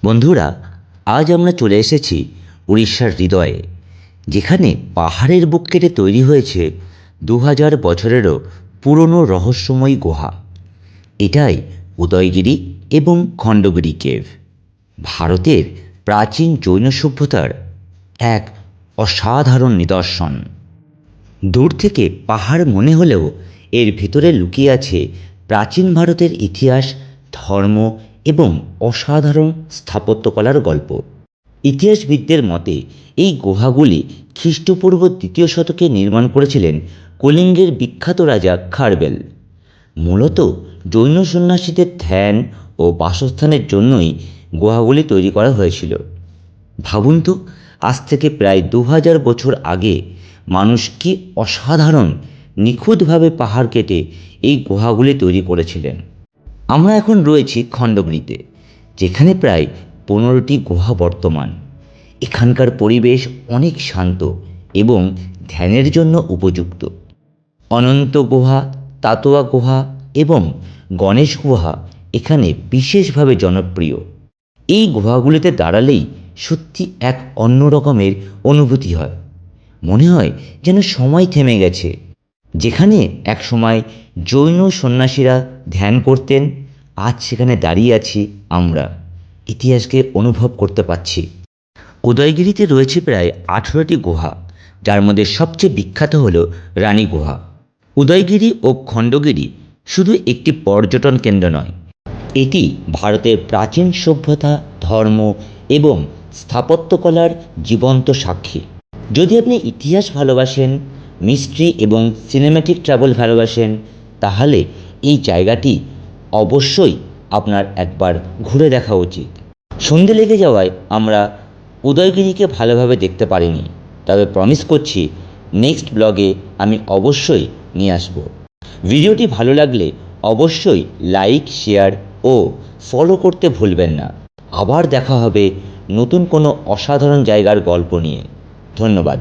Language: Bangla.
বন্ধুরা, আজ আমরা চলে এসেছি উড়িষ্যার হৃদয়ে, যেখানে পাহাড়ের বুক কেটে তৈরি হয়েছে 2000 বছরেরও পুরনো রহস্যময়ী গুহা। এটাই উদয়গিরি এবং খণ্ডগিরি কেভ, ভারতের প্রাচীন জৈন সভ্যতার এক অসাধারণ নিদর্শন। দূর থেকে পাহাড় মনে হলেও এর ভেতরে লুকিয়ে আছে প্রাচীন ভারতের ইতিহাস, ধর্ম এবং অসাধারণ স্থাপত্যকলার গল্প। ইতিহাসবিদদের মতে এই গুহাগুলি খ্রিস্টপূর্ব 2য় শতকে নির্মাণ করেছিলেন কলিঙ্গের বিখ্যাত রাজা খারবেল। মূলত জৈন সন্ন্যাসীদের ধ্যান ও বাসস্থানের জন্যই গুহাগুলি তৈরি করা হয়েছিল। ভাবুন তো, আজ থেকে প্রায় 2000 বছর আগে মানুষ কি অসাধারণ নিখুঁতভাবে পাহাড় কেটে এই গুহাগুলি তৈরি করেছিলেন। আমরা এখন রয়েছি খণ্ডগিরিতে, যেখানে প্রায় 15টি গুহা বর্তমান। এখানকার পরিবেশ অনেক শান্ত এবং ধ্যানের জন্য উপযুক্ত। অনন্ত গুহা, তাতোয়া গুহা এবং গণেশ গুহা এখানে বিশেষভাবে জনপ্রিয়। এই গুহাগুলিতে দাঁড়ালেই সত্যি এক অন্য রকমের অনুভূতি হয়। মনে হয় যেন সময় থেমে গেছে। যেখানে এক সময় জৈন সন্ন্যাসীরা ধ্যান করতেন, আজ সেখানে দাঁড়িয়ে আছি আমরা, ইতিহাসকে অনুভব করতে পারছি। উদয়গিরিতে রয়েছে প্রায় 18টি গুহা, যার মধ্যে সবচেয়ে বিখ্যাত হল রানী গুহা। উদয়গিরি ও খণ্ডগিরি শুধু একটি পর্যটন কেন্দ্র নয়, এটি ভারতের প্রাচীন সভ্যতা, ধর্ম এবং স্থাপত্যকলার জীবন্ত সাক্ষী। যদি আপনি ইতিহাস ভালোবাসেন, মিস্ট্রি এবং সিনেম্যাটিক ট্রাভেল ভালোবাসেন, তাহলে এই জায়গাটি অবশ্যই আপনার একবার ঘুরে দেখা উচিত। সন্ধে লেগে যাওয়ায় আমরা উদয়গিরিকে ভালোভাবে দেখতে পারিনি, তবে প্রমিস করছি নেক্সট ব্লগে আমি অবশ্যই নিয়ে আসব। ভিডিওটি ভালো লাগলে অবশ্যই লাইক, শেয়ার ও ফলো করতে ভুলবেন না। আবার দেখা হবে নতুন কোনো অসাধারণ জায়গার গল্প নিয়ে। ধন্যবাদ।